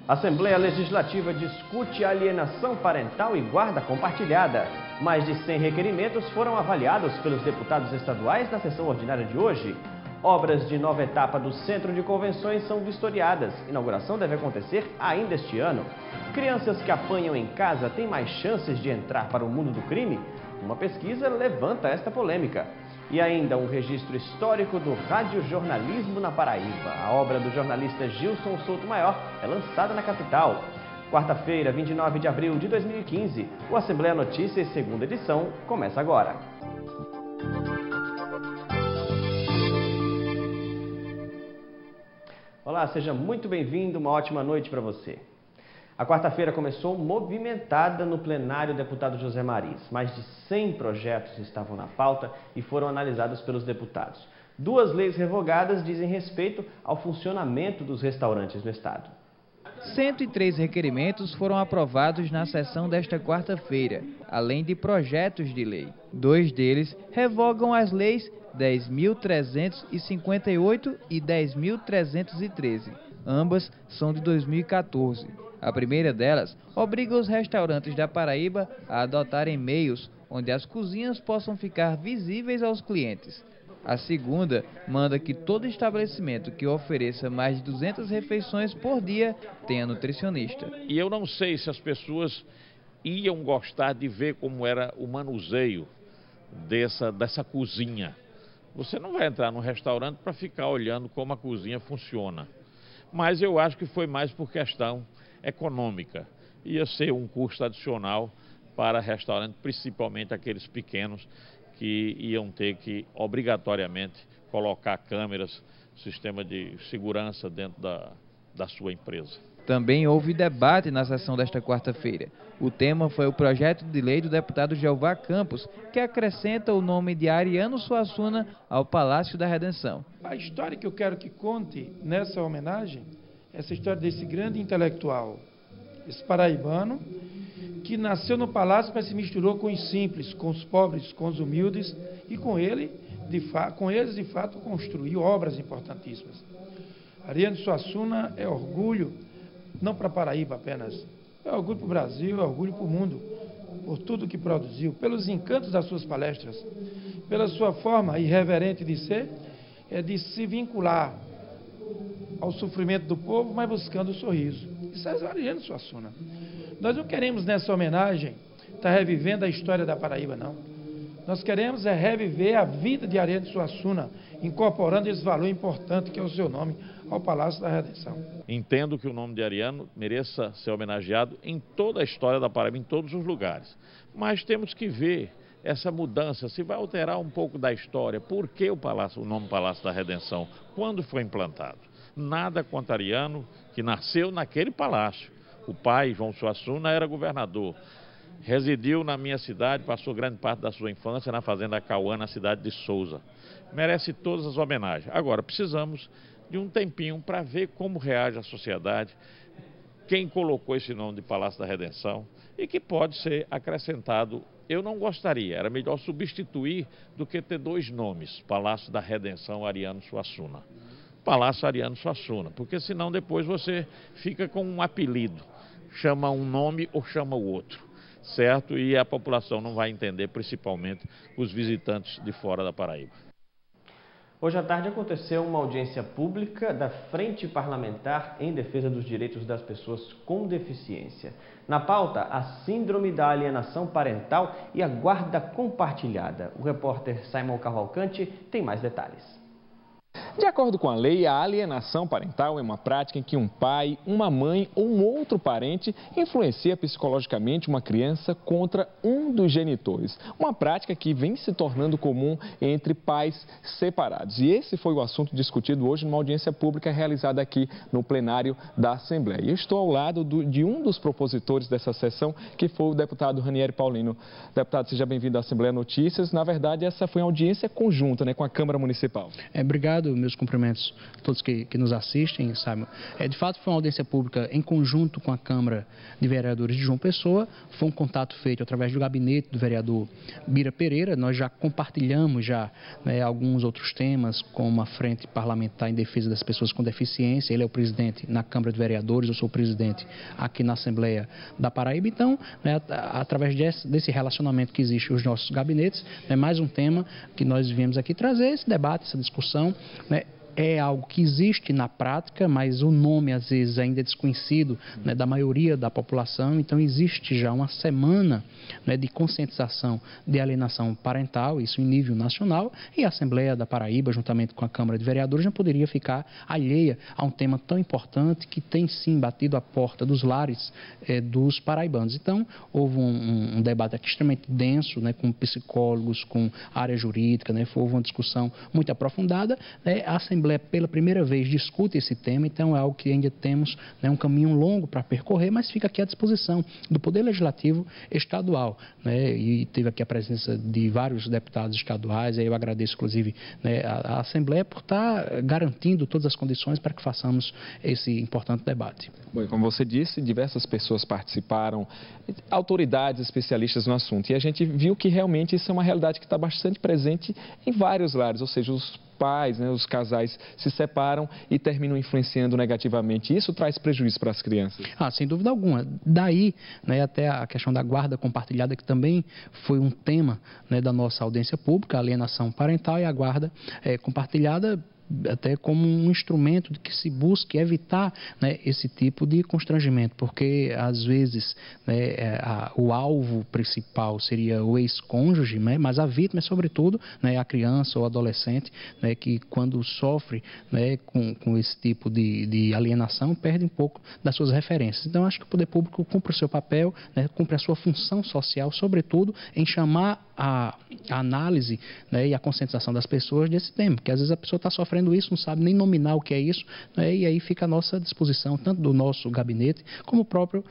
A Assembleia Legislativa discute alienação parental e guarda compartilhada. Mais de 100 requerimentos foram avaliados pelos deputados estaduais na sessão ordinária de hoje. Obras de nova etapa do Centro de Convenções são vistoriadas. Inauguração deve acontecer ainda este ano. Crianças que apanham em casa têm mais chances de entrar para o mundo do crime? Uma pesquisa levanta esta polêmica. E ainda um registro histórico do radiojornalismo na Paraíba. A obra do jornalista Gilson Souto Maior é lançada na capital. Quarta-feira, 29 de abril de 2015, o Assembleia Notícias, segunda edição, começa agora. Olá, seja muito bem-vindo, uma ótima noite para você. A quarta-feira começou movimentada no plenário deputado José Mariz. Mais de 100 projetos estavam na pauta e foram analisados pelos deputados. 2 leis revogadas dizem respeito ao funcionamento dos restaurantes no estado. 103 requerimentos foram aprovados na sessão desta quarta-feira, além de projetos de lei. 2 deles revogam as leis 10.358 e 10.313. Ambas são de 2014. A primeira delas obriga os restaurantes da Paraíba a adotarem meios onde as cozinhas possam ficar visíveis aos clientes. A segunda manda que todo estabelecimento que ofereça mais de 200 refeições por dia tenha nutricionista. E eu não sei se as pessoas iam gostar de ver como era o manuseio dessa cozinha. Você não vai entrar num restaurante para ficar olhando como a cozinha funciona. Mas eu acho que foi mais por questão econômica. Ia ser um custo adicional para restaurantes, principalmente aqueles pequenos que iam ter que obrigatoriamente colocar câmeras, sistema de segurança dentro da sua empresa. Também houve debate na sessão desta quarta-feira. O tema foi o projeto de lei do deputado Jeová Campos, que acrescenta o nome de Ariano Suassuna ao Palácio da Redenção. A história que eu quero que conte nessa homenagem, essa história desse grande intelectual, esse paraibano, que nasceu no palácio, mas se misturou com os simples, com os pobres, com os humildes, e com eles, de fato, construiu obras importantíssimas. Ariano Suassuna é orgulho, não para Paraíba apenas, é orgulho para o Brasil, é orgulho para o mundo, por tudo que produziu, pelos encantos das suas palestras, pela sua forma irreverente de ser, de se vincular ao sofrimento do povo, mas buscando o sorriso. Isso é Ariano Suassuna. Nós não queremos, nessa homenagem, estar revivendo a história da Paraíba, não. Nós queremos reviver a vida de Ariano Suassuna, incorporando esse valor importante que é o seu nome ao Palácio da Redenção. Entendo que o nome de Ariano mereça ser homenageado em toda a história da Paraíba, em todos os lugares. Mas temos que ver essa mudança, se vai alterar um pouco da história. Por que o nome Palácio da Redenção? Quando foi implantado? Nada contra Ariano, que nasceu naquele palácio. O pai, João Suassuna, era governador. Residiu na minha cidade, passou grande parte da sua infância na fazenda Cauã, na cidade de Souza. Merece todas as homenagens. Agora, precisamos de um tempinho para ver como reage a sociedade, quem colocou esse nome de Palácio da Redenção e que pode ser acrescentado. Eu não gostaria, era melhor substituir do que ter 2 nomes, Palácio da Redenção Ariano Suassuna. Palácio Ariano Suassuna, porque senão depois você fica com um apelido, chama um nome ou chama o outro, certo? E a população não vai entender, principalmente os visitantes de fora da Paraíba. Hoje à tarde aconteceu uma audiência pública da Frente Parlamentar em Defesa dos Direitos das Pessoas com Deficiência. Na pauta, a síndrome da alienação parental e a guarda compartilhada. O repórter Simon Cavalcante tem mais detalhes. De acordo com a lei, a alienação parental é uma prática em que um pai, uma mãe ou um outro parente influencia psicologicamente uma criança contra um dos genitores. Uma prática que vem se tornando comum entre pais separados. E esse foi o assunto discutido hoje numa audiência pública realizada aqui no plenário da Assembleia. Eu estou ao lado de um dos propositores dessa sessão, que foi o deputado Ranieri Paulino. Deputado, seja bem-vindo à Assembleia Notícias. Na verdade, essa foi uma audiência conjunta, com a Câmara Municipal. Obrigado, meu meus cumprimentos a todos que nos assistem, Simon. De fato, foi uma audiência pública em conjunto com a Câmara de Vereadores de João Pessoa. Foi um contato feito através do gabinete do vereador Bira Pereira. Nós já compartilhamos alguns outros temas, como a Frente Parlamentar em Defesa das Pessoas com Deficiência. Ele é o presidente na Câmara de Vereadores, eu sou o presidente aqui na Assembleia da Paraíba. Então, através desse relacionamento que existe nos nossos gabinetes, é mais um tema que nós viemos aqui trazer, esse debate, essa discussão, é algo que existe na prática, mas o nome às vezes ainda é desconhecido da maioria da população. Então existe já uma semana de conscientização de alienação parental, isso em nível nacional, e a Assembleia da Paraíba, juntamente com a Câmara de Vereadores, não poderia ficar alheia a um tema tão importante que tem sim batido a porta dos lares dos paraibanos. Então houve um debate aqui extremamente denso, com psicólogos, com área jurídica, houve uma discussão muito aprofundada. A Assembleia pela primeira vez discute esse tema, então é algo que ainda temos um caminho longo para percorrer, mas fica aqui à disposição do Poder Legislativo Estadual, e teve aqui a presença de vários deputados estaduais. Aí eu agradeço inclusive a Assembleia por estar garantindo todas as condições para que façamos esse importante debate. Bom, como você disse, diversas pessoas participaram, autoridades, especialistas no assunto, e a gente viu que realmente isso é uma realidade que está bastante presente em vários lares, ou seja, os pais, os casais se separam e terminam influenciando negativamente. Isso traz prejuízo para as crianças? Sem dúvida alguma. Daí, até a questão da guarda compartilhada, que também foi um tema da nossa audiência pública, a alienação parental e a guarda compartilhada, até como um instrumento de que se busque evitar esse tipo de constrangimento, porque às vezes o alvo principal seria o ex-cônjuge, mas a vítima é sobretudo a criança ou adolescente, que quando sofre com esse tipo de alienação perde um pouco das suas referências. Então acho que o poder público cumpre o seu papel, cumpre a sua função social, sobretudo em chamar a análise e a conscientização das pessoas desse tema, porque às vezes a pessoa está sofrendo isso, não sabe nem nominar o que é isso, e aí fica à nossa disposição, tanto do nosso gabinete, como o próprio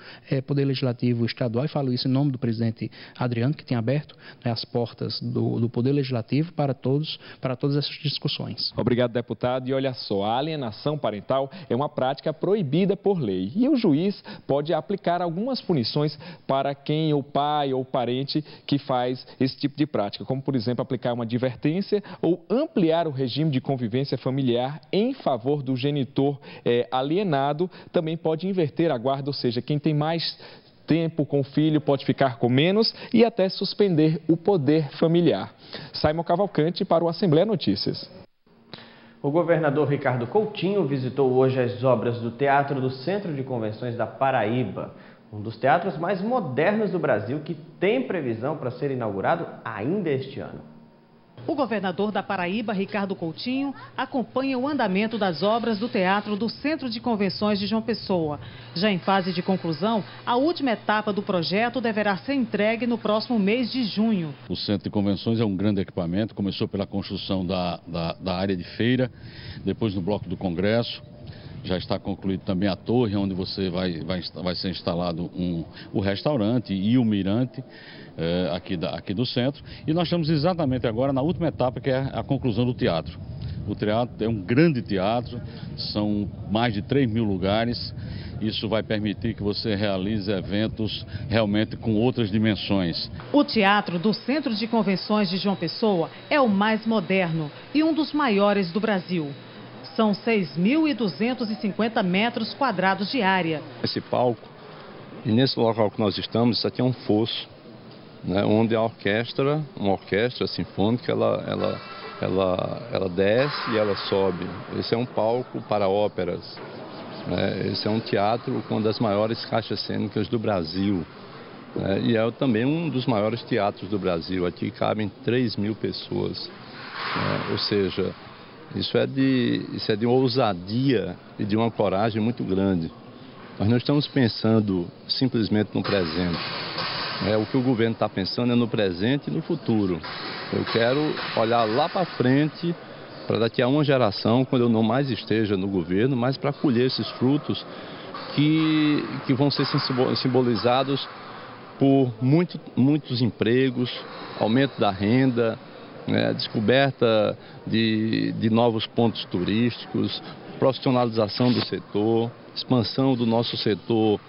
Poder Legislativo Estadual, e falo isso em nome do presidente Adriano, que tem aberto as portas do Poder Legislativo para todas essas discussões. Obrigado, deputado. E olha só, a alienação parental é uma prática proibida por lei, e o juiz pode aplicar algumas punições para quem, o pai ou parente, que faz esse tipo de prática, como, por exemplo, aplicar uma advertência ou ampliar o regime de convivência familiar em favor do genitor alienado. Também pode inverter a guarda, ou seja, quem tem mais tempo com o filho pode ficar com menos, e até suspender o poder familiar. Simon Cavalcante para o Assembleia Notícias. O governador Ricardo Coutinho visitou hoje as obras do Teatro do Centro de Convenções da Paraíba, um dos teatros mais modernos do Brasil, que tem previsão para ser inaugurado ainda este ano. O governador da Paraíba, Ricardo Coutinho, acompanha o andamento das obras do Teatro do Centro de Convenções de João Pessoa. Já em fase de conclusão, a última etapa do projeto deverá ser entregue no próximo mês de junho. O Centro de Convenções é um grande equipamento, começou pela construção da área de feira, depois no bloco do Congresso. Já está concluído também a torre, onde vai ser instalado o restaurante e o mirante aqui do centro. E nós estamos exatamente agora na última etapa, que é a conclusão do teatro. O teatro é um grande teatro, são mais de 3.000 lugares. Isso vai permitir que você realize eventos realmente com outras dimensões. O Teatro do Centro de Convenções de João Pessoa é o mais moderno e um dos maiores do Brasil. São 6.250 metros quadrados de área. Esse palco, e nesse local que nós estamos, isso aqui é um fosso, onde a orquestra, uma orquestra sinfônica, ela desce e ela sobe. Esse é um palco para óperas. Esse é um teatro com uma das maiores caixas cênicas do Brasil. E é também um dos maiores teatros do Brasil. Aqui cabem 3.000 pessoas. Ou seja, isso é de uma ousadia e de uma coragem muito grande. Nós não estamos pensando simplesmente no presente. O que o governo está pensando é no presente e no futuro. Eu quero olhar lá para frente, para daqui a uma geração, quando eu não mais esteja no governo, mas para colher esses frutos que vão ser simbolizados por muitos empregos, aumento da renda, descoberta de novos pontos turísticos, profissionalização do setor, expansão do nosso setor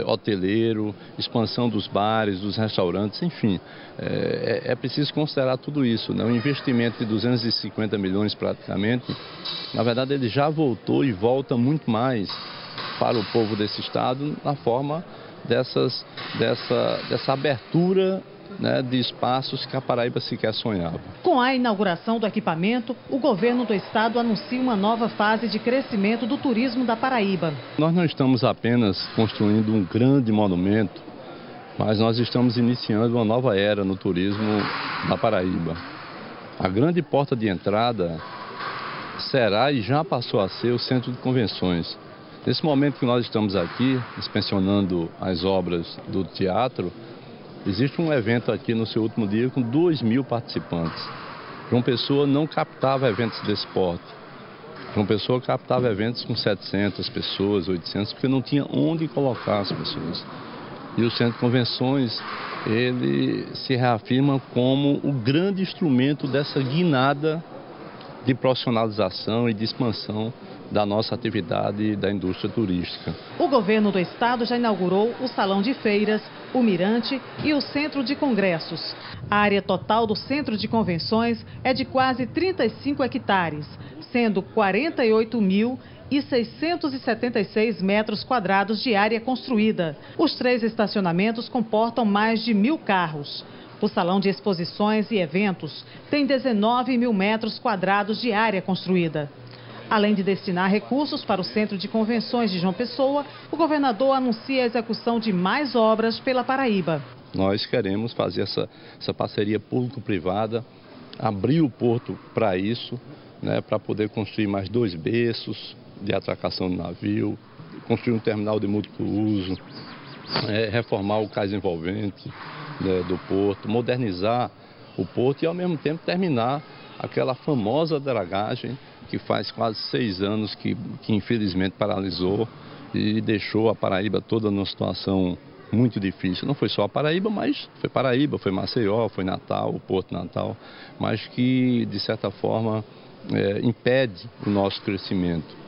hoteleiro, expansão dos bares, dos restaurantes, enfim. É preciso considerar tudo isso, né? Um investimento de 250 milhões praticamente, na verdade ele já voltou e volta muito mais para o povo desse estado na forma dessa abertura, né, de espaços que a Paraíba sequer sonhava. Com a inauguração do equipamento, o governo do estado anuncia uma nova fase de crescimento do turismo da Paraíba. Nós não estamos apenas construindo um grande monumento, mas nós estamos iniciando uma nova era no turismo da Paraíba. A grande porta de entrada será e já passou a ser o Centro de Convenções. Nesse momento que nós estamos aqui, inspecionando as obras do teatro, existe um evento aqui no seu último dia com 2.000 participantes. João Pessoa não captava eventos desse porte. João Pessoa captava eventos com 700 pessoas, 800, porque não tinha onde colocar as pessoas. E o Centro de Convenções, ele se reafirma como o grande instrumento dessa guinada de profissionalização e de expansão da nossa atividade da indústria turística. O governo do estado já inaugurou o Salão de Feiras, o Mirante e o Centro de Congressos. A área total do Centro de Convenções é de quase 35 hectares, sendo 48.676 metros quadrados de área construída. Os 3 estacionamentos comportam mais de 1.000 carros. O Salão de Exposições e Eventos tem 19.000 metros quadrados de área construída. Além de destinar recursos para o Centro de Convenções de João Pessoa, o governador anuncia a execução de mais obras pela Paraíba. Nós queremos fazer essa parceria público-privada, abrir o porto para isso, né, para poder construir mais 2 berços de atracação do navio, construir um terminal de múltiplo uso, reformar o cais envolvente, né, do porto, modernizar o porto e ao mesmo tempo terminar aquela famosa dragagem que faz quase 6 anos que infelizmente paralisou e deixou a Paraíba toda numa situação muito difícil. Não foi só a Paraíba, mas foi Paraíba, foi Maceió, foi Natal, o Porto Natal, mas que de certa forma impede o nosso crescimento.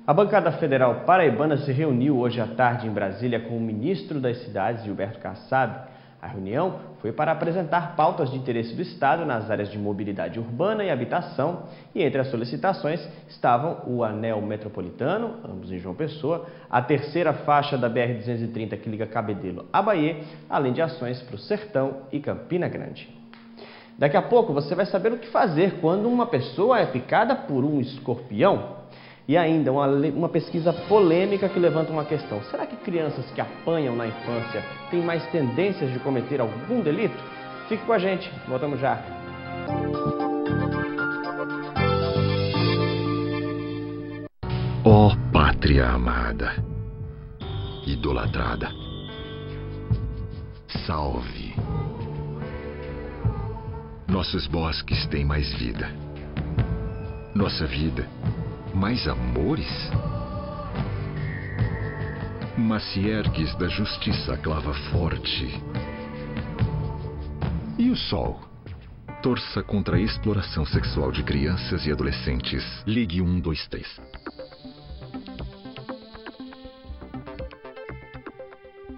A bancada federal paraibana se reuniu hoje à tarde em Brasília com o ministro das Cidades, Gilberto Kassab. A reunião foi para apresentar pautas de interesse do Estado nas áreas de mobilidade urbana e habitação, e entre as solicitações estavam o anel metropolitano, ambos em João Pessoa, a 3ª faixa da BR-230 que liga Cabedelo a Bahia, além de ações para o Sertão e Campina Grande. Daqui a pouco você vai saber o que fazer quando uma pessoa é picada por um escorpião. E ainda uma pesquisa polêmica que levanta uma questão. Será que crianças que apanham na infância têm mais tendências de cometer algum delito? Fique com a gente, voltamos já. Ó pátria amada, idolatrada, salve. Nossos bosques têm mais vida. Nossa vida, mais amores? Mas se ergues da justiça a clava forte. E o sol? Torça contra a exploração sexual de crianças e adolescentes. Ligue 123.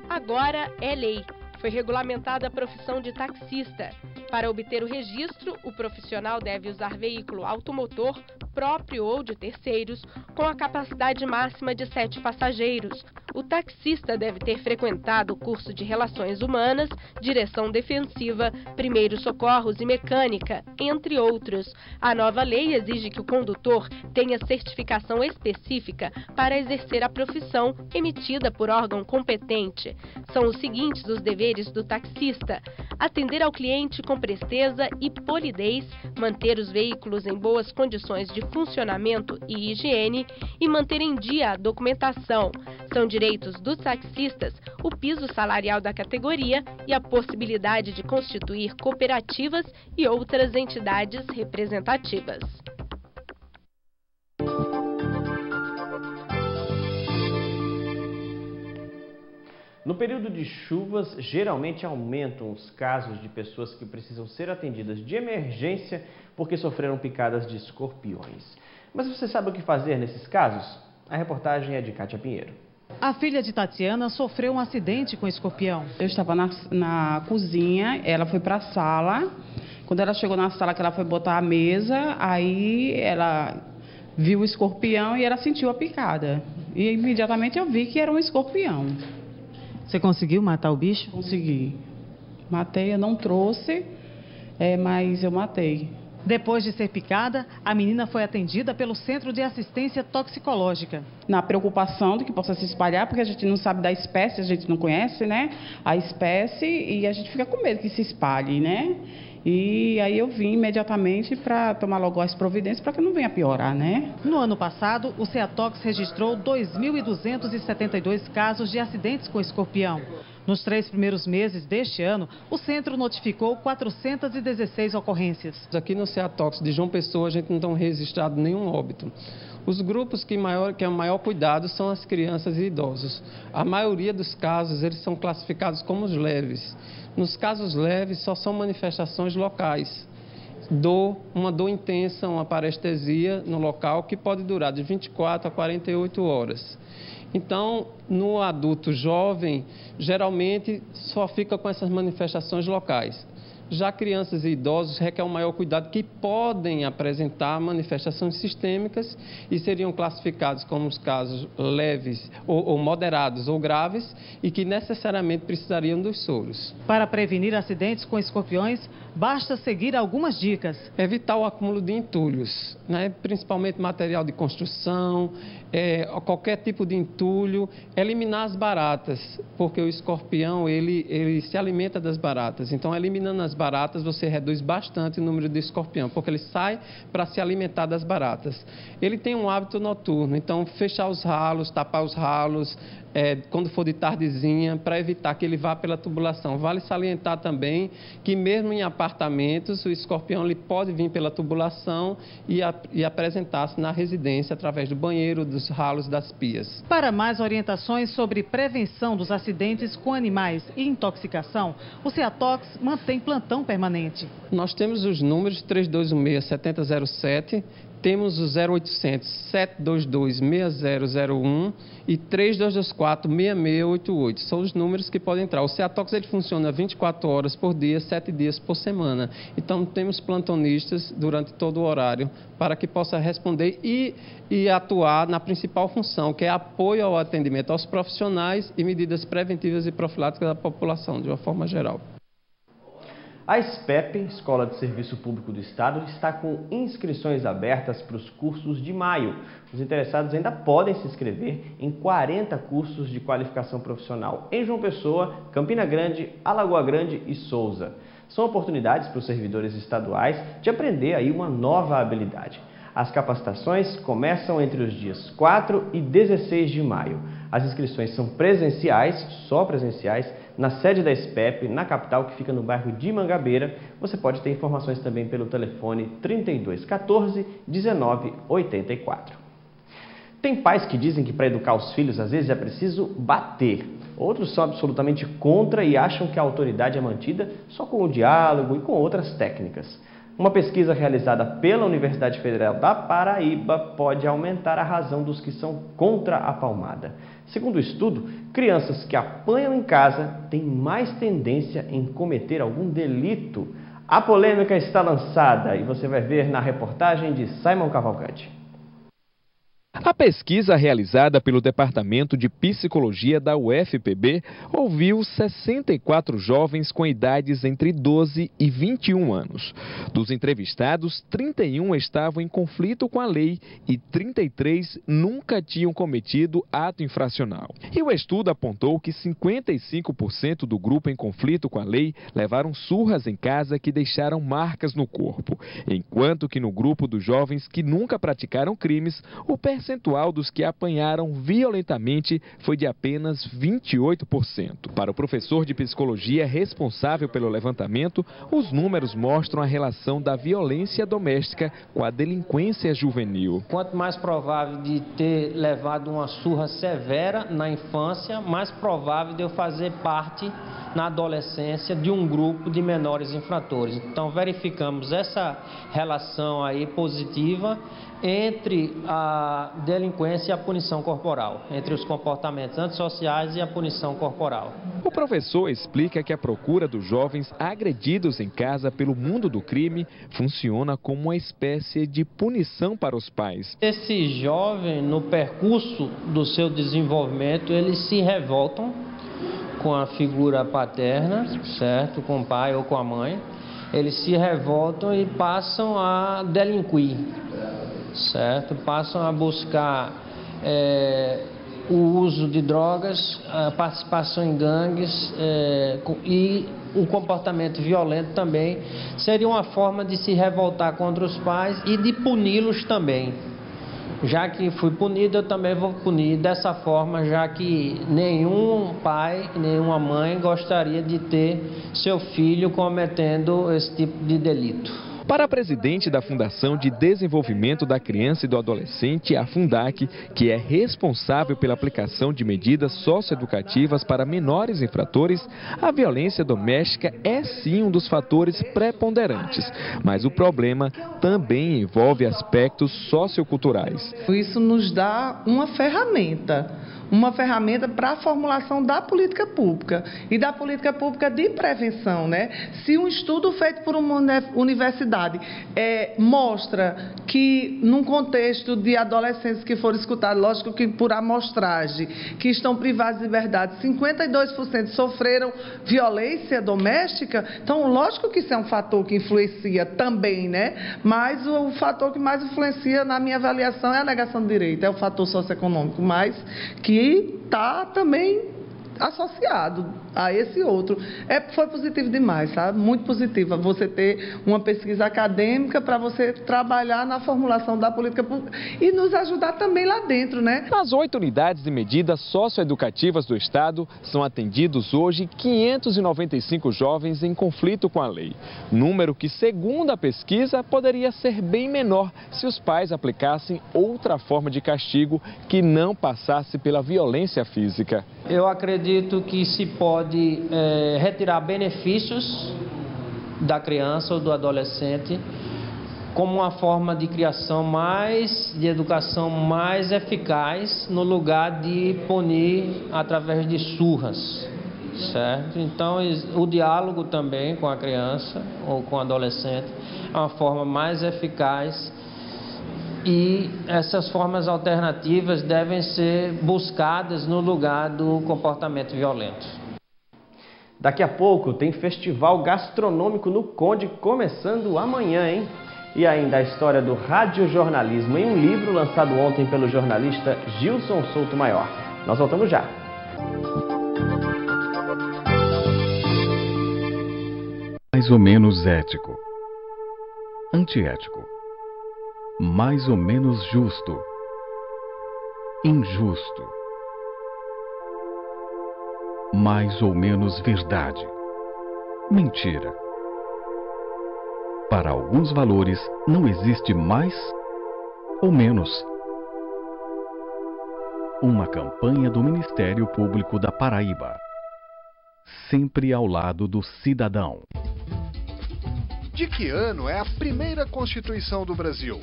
Agora é lei. Foi regulamentada a profissão de taxista. Para obter o registro, o profissional deve usar veículo automotor, próprio ou de terceiros, com a capacidade máxima de 7 passageiros. O taxista deve ter frequentado o curso de Relações Humanas, Direção Defensiva, Primeiros Socorros e Mecânica, entre outros. A nova lei exige que o condutor tenha certificação específica para exercer a profissão emitida por órgão competente. São os seguintes os deveres do taxista: atender ao cliente com presteza e polidez, manter os veículos em boas condições de funcionamento e higiene e manter em dia a documentação. São direitos dos taxistas o piso salarial da categoria e a possibilidade de constituir cooperativas e outras entidades representativas. No período de chuvas, geralmente aumentam os casos de pessoas que precisam ser atendidas de emergência porque sofreram picadas de escorpiões. Mas você sabe o que fazer nesses casos? A reportagem é de Kátia Pinheiro. A filha de Tatiana sofreu um acidente com escorpião. Eu estava na cozinha, ela foi para a sala. Quando ela chegou na sala, que ela foi botar a mesa, aí ela viu o escorpião e ela sentiu a picada. E imediatamente eu vi que era um escorpião. Você conseguiu matar o bicho? Consegui. Matei, eu não trouxe, mas eu matei. Depois de ser picada, a menina foi atendida pelo Centro de Assistência Toxicológica. Na preocupação de que possa se espalhar, porque a gente não sabe da espécie, a gente não conhece, né, a espécie, e a gente fica com medo que se espalhe, né? E aí eu vim imediatamente para tomar logo as providências para que não venha piorar, né? No ano passado, o CEATOX registrou 2.272 casos de acidentes com escorpião. Nos 3 primeiros meses deste ano, o centro notificou 416 ocorrências. Aqui no CEATOX de João Pessoa, a gente não tem registrado nenhum óbito. Os grupos que é o maior cuidado são as crianças e idosos. A maioria dos casos, eles são classificados como os leves. Nos casos leves, só são manifestações locais. Uma dor intensa, uma parestesia no local, que pode durar de 24 a 48 horas. Então, no adulto jovem, geralmente só fica com essas manifestações locais. Já crianças e idosos requer um maior cuidado, que podem apresentar manifestações sistêmicas e seriam classificados como os casos leves ou moderados ou graves e que necessariamente precisariam dos soros. Para prevenir acidentes com escorpiões, basta seguir algumas dicas. Evitar o acúmulo de entulhos, né? Principalmente material de construção, qualquer tipo de entulho. Eliminar as baratas, porque o escorpião ele se alimenta das baratas. Então, eliminando as baratas, você reduz bastante o número de escorpião, porque ele sai para se alimentar das baratas. Ele tem um hábito noturno, então fechar os ralos, tapar os ralos, quando for de tardezinha, para evitar que ele vá pela tubulação. Vale salientar também que mesmo em apartamentos, o escorpião ele pode vir pela tubulação e apresentar-se na residência através do banheiro, dos ralos, das pias. Para mais orientações sobre prevenção dos acidentes com animais e intoxicação, o CEATOX mantém plantão permanente. Nós temos os números 3216-7007, temos o 0800-722-6001 e 3224-6688. São os números que podem entrar. O CEATOX ele funciona 24 horas por dia, 7 dias por semana. Então, temos plantonistas durante todo o horário para que possa responder e atuar na principal função, que é apoio ao atendimento aos profissionais e medidas preventivas e profiláticas da população, de uma forma geral. A SPEP, Escola de Serviço Público do Estado, está com inscrições abertas para os cursos de maio. Os interessados ainda podem se inscrever em 40 cursos de qualificação profissional em João Pessoa, Campina Grande, Alagoa Grande e Souza. São oportunidades para os servidores estaduais de aprender aí uma nova habilidade. As capacitações começam entre os dias 4 e 16 de maio. As inscrições são presenciais, só presenciais, na sede da SPEP, na capital, que fica no bairro de Mangabeira. Você pode ter informações também pelo telefone 3214-1984. Tem pais que dizem que para educar os filhos, às vezes, é preciso bater. Outros são absolutamente contra e acham que a autoridade é mantida só com o diálogo e com outras técnicas. Uma pesquisa realizada pela Universidade Federal da Paraíba pode aumentar a razão dos que são contra a palmada. Segundo o estudo, crianças que apanham em casa têm mais tendência em cometer algum delito. A polêmica está lançada e você vai ver na reportagem de Simon Cavalcante. A pesquisa realizada pelo Departamento de Psicologia da UFPB ouviu 64 jovens com idades entre 12 e 21 anos. Dos entrevistados, 31 estavam em conflito com a lei e 33 nunca tinham cometido ato infracional. E o estudo apontou que 55% do grupo em conflito com a lei levaram surras em casa que deixaram marcas no corpo, enquanto que no grupo dos jovens que nunca praticaram crimes, o percentual percentual dos que apanharam violentamente foi de apenas 28%. Para o professor de psicologia responsável pelo levantamento, os números mostram a relação da violência doméstica com a delinquência juvenil. Quanto mais provável de ter levado uma surra severa na infância, mais provável de eu fazer parte na adolescência de um grupo de menores infratores. Então verificamos essa relação aí positiva entre a delinquência e a punição corporal, entre os comportamentos antissociais e a punição corporal. O professor explica que a procura dos jovens agredidos em casa pelo mundo do crime funciona como uma espécie de punição para os pais. Esse jovem, no percurso do seu desenvolvimento, eles se revoltam com a figura paterna, certo? Com o pai ou com a mãe. Eles se revoltam e passam a delinquir, certo? Passam a buscar o uso de drogas, a participação em gangues e o comportamento violento também. Seria uma forma de se revoltar contra os pais e de puni-los também. Já que fui punido, eu também vou punir dessa forma, já que nenhum pai, nenhuma mãe gostaria de ter seu filho cometendo esse tipo de delito. Para a presidente da Fundação de Desenvolvimento da Criança e do Adolescente, a Fundac, que é responsável pela aplicação de medidas socioeducativas para menores infratores, a violência doméstica é sim um dos fatores preponderantes, mas o problema também envolve aspectos socioculturais. Isso nos dá uma ferramenta para a formulação da política pública e da política pública de prevenção, né? Se um estudo feito por uma universidade mostra que num contexto de adolescentes que foram escutados, lógico que por amostragem, que estão privados de liberdade, 52% sofreram violência doméstica, então lógico que isso é um fator que influencia também, né? Mas o fator que mais influencia na minha avaliação é a negação de direito, é o fator socioeconômico, mas que está também associado a esse outro. Foi positivo demais, sabe? Muito positiva você ter uma pesquisa acadêmica para você trabalhar na formulação da política pública e nos ajudar também lá dentro, né? Nas 8 unidades de medidas socioeducativas do Estado, são atendidos hoje 595 jovens em conflito com a lei. Número que, segundo a pesquisa, poderia ser bem menor se os pais aplicassem outra forma de castigo que não passasse pela violência física. Eu acredito que se pode retirar benefícios da criança ou do adolescente como uma forma de criação de educação mais eficaz no lugar de punir através de surras, certo? Então o diálogo também com a criança ou com o adolescente é uma forma mais eficaz. E essas formas alternativas devem ser buscadas no lugar do comportamento violento. Daqui a pouco tem festival gastronômico no Conde começando amanhã, hein? E ainda a história do radiojornalismo em um livro lançado ontem pelo jornalista Gilson Souto Maior. Nós voltamos já. Mais ou menos ético. Antiético. Mais ou menos justo. Injusto. Mais ou menos verdade. Mentira. Para alguns valores não existe mais ou menos. Uma campanha do Ministério Público da Paraíba. Sempre ao lado do cidadão. De que ano é a primeira Constituição do Brasil?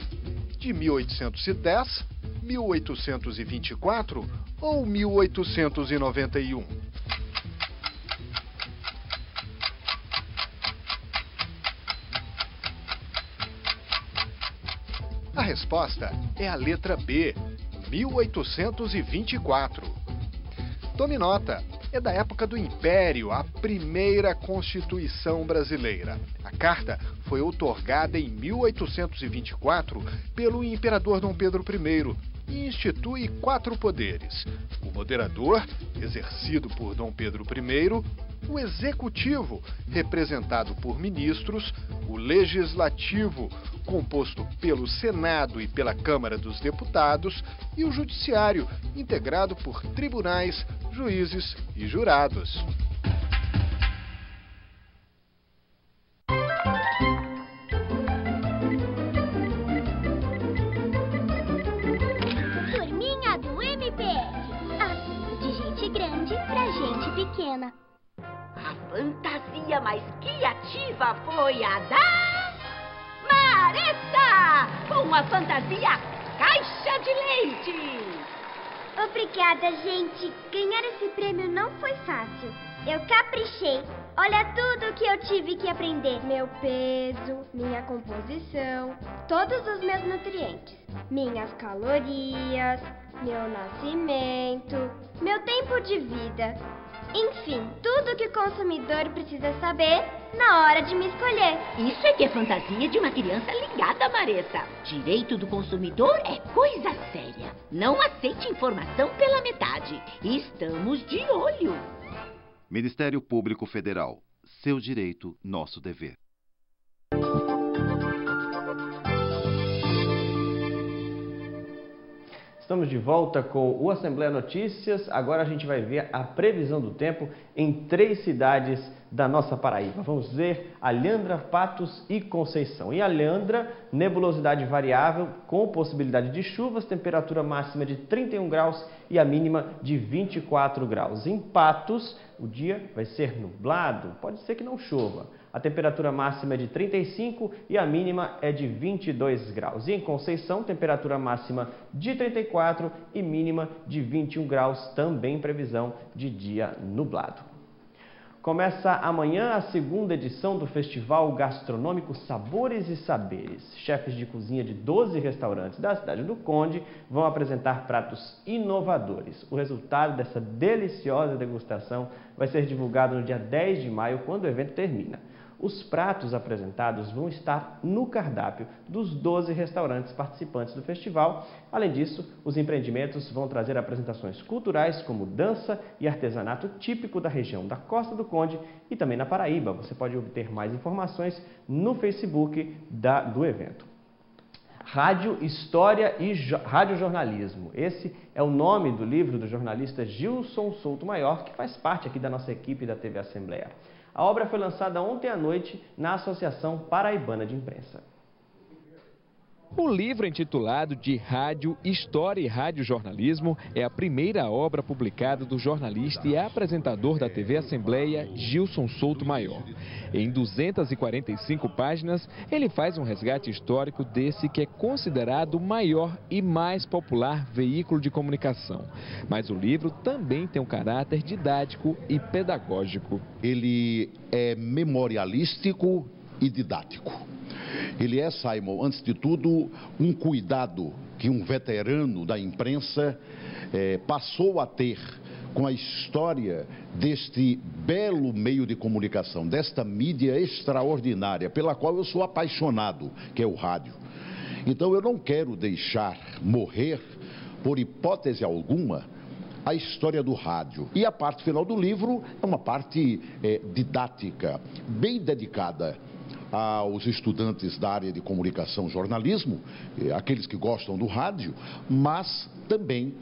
De 1810, 1824 ou 1891? A resposta é a letra B, 1824. Tome nota, é da época do Império, a primeira Constituição brasileira. A carta foi outorgada em 1824 pelo imperador Dom Pedro I e institui 4 poderes: o moderador, exercido por Dom Pedro I, o Executivo, representado por ministros, o Legislativo, composto pelo Senado e pela Câmara dos Deputados, e o Judiciário, integrado por tribunais, juízes e jurados. Turminha do MPR. Assunto de gente grande pra gente pequena. A fantasia mais criativa foi a da Maressa, com a fantasia Caixa de Leite. Obrigada, gente. Ganhar esse prêmio não foi fácil. Eu caprichei. Olha tudo que eu tive que aprender. Meu peso, minha composição, todos os meus nutrientes, minhas calorias, meu nascimento, meu tempo de vida. Enfim, tudo que o consumidor precisa saber na hora de me escolher. Isso é que é fantasia de uma criança ligada, Maressa. Direito do consumidor é coisa séria. Não aceite informação pela metade. Estamos de olho. Ministério Público Federal. Seu direito, nosso dever. Estamos de volta com o Assembleia Notícias. Agora a gente vai ver a previsão do tempo em 3 cidades da nossa Paraíba. Vamos ver Alhandra, Patos e Conceição. Em Alhandra, nebulosidade variável com possibilidade de chuvas, temperatura máxima de 31 graus e a mínima de 24 graus. Em Patos, o dia vai ser nublado, pode ser que não chova. A temperatura máxima é de 35 e a mínima é de 22 graus. E em Conceição, temperatura máxima de 34 e mínima de 21 graus, também previsão de dia nublado. Começa amanhã a segunda edição do Festival Gastronômico Sabores e Saberes. Chefes de cozinha de 12 restaurantes da cidade do Conde vão apresentar pratos inovadores. O resultado dessa deliciosa degustação vai ser divulgado no dia 10 de maio, quando o evento termina. Os pratos apresentados vão estar no cardápio dos 12 restaurantes participantes do festival. Além disso, os empreendimentos vão trazer apresentações culturais como dança e artesanato típico da região da Costa do Conde e também na Paraíba. Você pode obter mais informações no Facebook do evento. Rádio, História e Radiojornalismo. Esse é o nome do livro do jornalista Gilson Souto Maior, que faz parte aqui da nossa equipe da TV Assembleia. A obra foi lançada ontem à noite na Associação Paraibana de Imprensa. O livro intitulado de Rádio, História e Radiojornalismo é a primeira obra publicada do jornalista e apresentador da TV Assembleia, Gilson Souto Maior. Em 245 páginas, ele faz um resgate histórico desse que é considerado o maior e mais popular veículo de comunicação. Mas o livro também tem um caráter didático e pedagógico. Ele é memorialístico e didático. Ele é, Simon, antes de tudo, um cuidado que um veterano da imprensa passou a ter com a história deste belo meio de comunicação, desta mídia extraordinária, pela qual eu sou apaixonado, que é o rádio. Então eu não quero deixar morrer, por hipótese alguma, a história do rádio. E a parte final do livro é uma parte didática, bem dedicada aos estudantes da área de comunicação e jornalismo, aqueles que gostam do rádio, mas também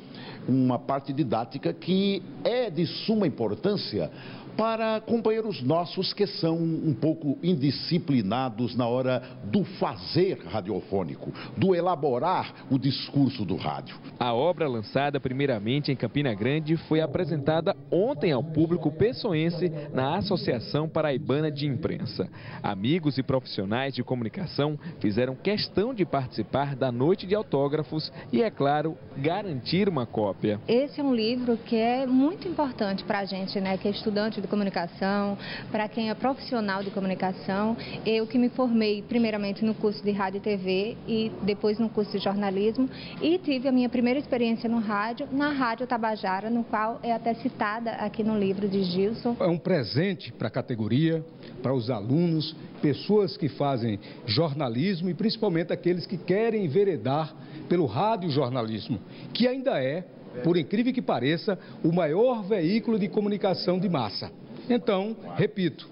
uma parte didática que é de suma importância para companheiros nossos que são um pouco indisciplinados na hora do fazer radiofônico, do elaborar o discurso do rádio. A obra, lançada primeiramente em Campina Grande, foi apresentada ontem ao público pessoense na Associação Paraibana de Imprensa. Amigos e profissionais de comunicação fizeram questão de participar da noite de autógrafos e, é claro, garantir uma cópia. Esse é um livro que é muito importante para a gente, né, que é estudante de comunicação, para quem é profissional de comunicação. Eu que me formei primeiramente no curso de rádio e TV e depois no curso de jornalismo e tive a minha primeira experiência no rádio, na Rádio Tabajara, no qual é até citada aqui no livro de Gilson. É um presente para a categoria, para os alunos, pessoas que fazem jornalismo e principalmente aqueles que querem enveredar pelo radiojornalismo, que ainda é, por incrível que pareça, o maior veículo de comunicação de massa. Então, repito,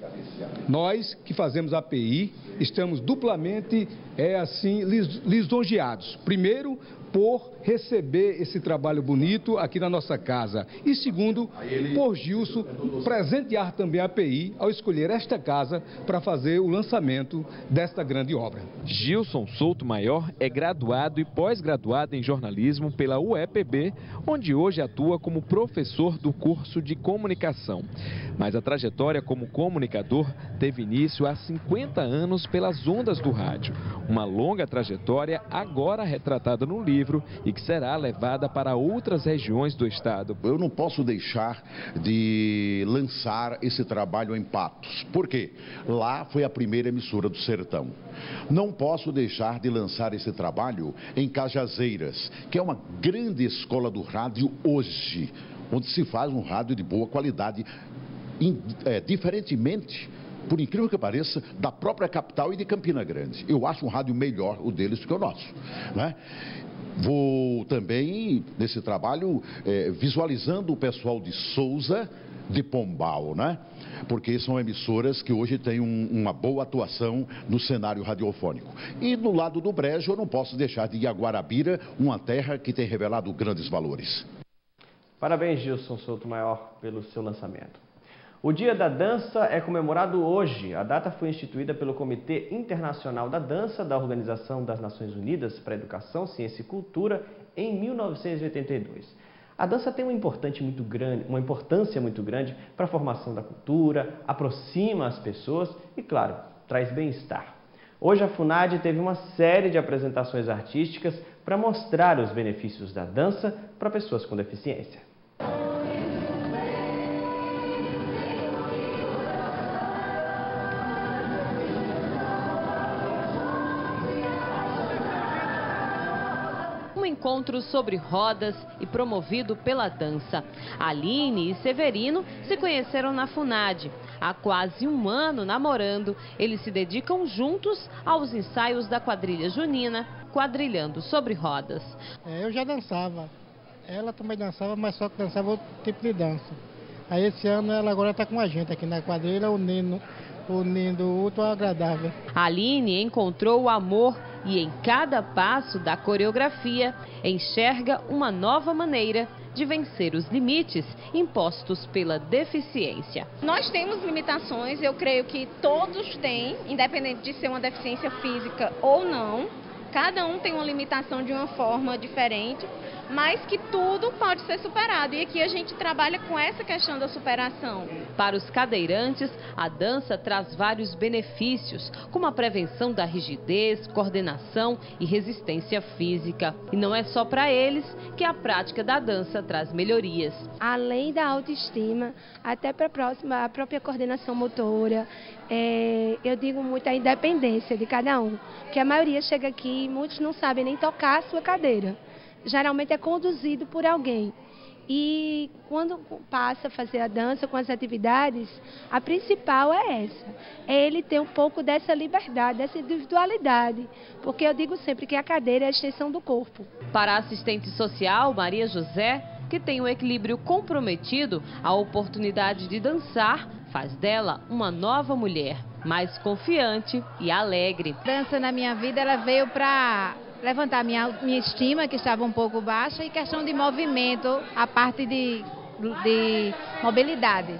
nós que fazemos a API estamos duplamente lisonjeados. Primeiro, por receber esse trabalho bonito aqui na nossa casa. E segundo, por Gilson presentear também a API ao escolher esta casa para fazer o lançamento desta grande obra. Gilson Souto Maior é graduado e pós-graduado em jornalismo pela UEPB, onde hoje atua como professor do curso de comunicação. Mas a trajetória como comunicador teve início há 50 anos pelas ondas do rádio. Uma longa trajetória agora retratada no livro e que será levada para outras regiões do estado. Eu não posso deixar de lançar esse trabalho em Patos. Por quê? Lá foi a primeira emissora do Sertão. Não posso deixar de lançar esse trabalho em Cajazeiras, que é uma grande escola do rádio hoje, onde se faz um rádio de boa qualidade, diferentemente, por incrível que pareça, da própria capital e de Campina Grande. Eu acho um rádio melhor o deles do que o nosso, né? Vou também, nesse trabalho, visualizando o pessoal de Souza, de Pombal, né? Porque são emissoras que hoje têm uma boa atuação no cenário radiofônico. E do lado do Brejo, eu não posso deixar de ir a Guarabira, uma terra que tem revelado grandes valores. Parabéns, Gilson Souto Maior, pelo seu lançamento. O Dia da Dança é comemorado hoje. A data foi instituída pelo Comitê Internacional da Dança da Organização das Nações Unidas para a Educação, Ciência e Cultura em 1982. A dança tem uma importância muito grande para a formação da cultura, aproxima as pessoas e, claro, traz bem-estar. Hoje a FUNAD teve uma série de apresentações artísticas para mostrar os benefícios da dança para pessoas com deficiência. Encontro sobre rodas e promovido pela dança. Aline e Severino se conheceram na FUNAD. Há quase um ano namorando, eles se dedicam juntos aos ensaios da quadrilha junina, quadrilhando sobre rodas. Eu já dançava, ela também dançava, mas só que dançava outro tipo de dança. Aí esse ano ela agora está com a gente aqui na quadrilha, unindo o útil ao agradável. Aline encontrou o amor e em cada passo da coreografia enxerga uma nova maneira de vencer os limites impostos pela deficiência. Nós temos limitações, eu creio que todos têm, independente de ser uma deficiência física ou não. Cada um tem uma limitação de uma forma diferente, mas que tudo pode ser superado. E aqui a gente trabalha com essa questão da superação. Para os cadeirantes, a dança traz vários benefícios, como a prevenção da rigidez, coordenação e resistência física. E não é só para eles que a prática da dança traz melhorias. Além da autoestima, até para a própria coordenação motora, eu digo muito a independência de cada um. Porque a maioria chega aqui e muitos não sabem nem tocar a sua cadeira. Geralmente é conduzido por alguém. E quando passa a fazer a dança com as atividades, a principal é essa. É ele ter um pouco dessa liberdade, dessa individualidade. Porque eu digo sempre que a cadeira é a extensão do corpo. Para a assistente social, Maria José, que tem um equilíbrio comprometido, a oportunidade de dançar faz dela uma nova mulher, mais confiante e alegre. A dança na minha vida ela veio para levantar minha estima, que estava um pouco baixa, e questão de movimento, a parte de mobilidade.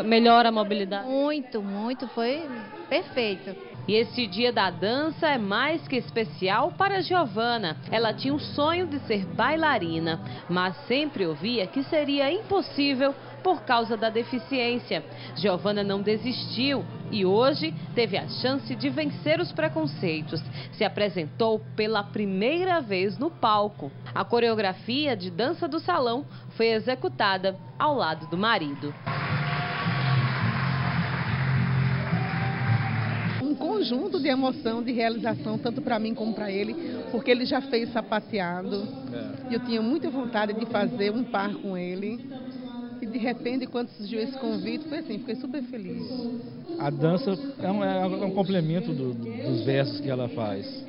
Melhora a mobilidade? Muito, foi perfeito. E esse dia da dança é mais que especial para Giovana. Ela tinha um sonho de ser bailarina, mas sempre ouvia que seria impossível por causa da deficiência. Giovana não desistiu e hoje teve a chance de vencer os preconceitos. Se apresentou pela primeira vez no palco. A coreografia de dança do salão foi executada ao lado do marido. Um conjunto de emoção, de realização, tanto para mim como para ele, porque ele já fez sapateado. Eu tinha muita vontade de fazer um par com ele. E de repente, quando surgiu esse convite, foi assim, fiquei super feliz. A dança é um complemento dos versos que ela faz.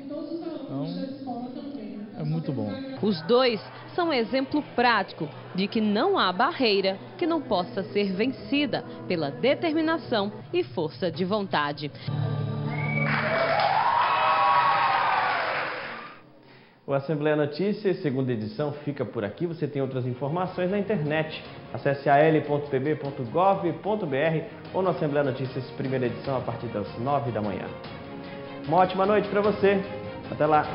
Então, é muito bom. Os dois são um exemplo prático de que não há barreira que não possa ser vencida pela determinação e força de vontade. O Assembleia Notícias, segunda edição, fica por aqui. Você tem outras informações na internet. Acesse al.pb.gov.br ou no Assembleia Notícias, primeira edição, a partir das 9 da manhã. Uma ótima noite para você. Até lá.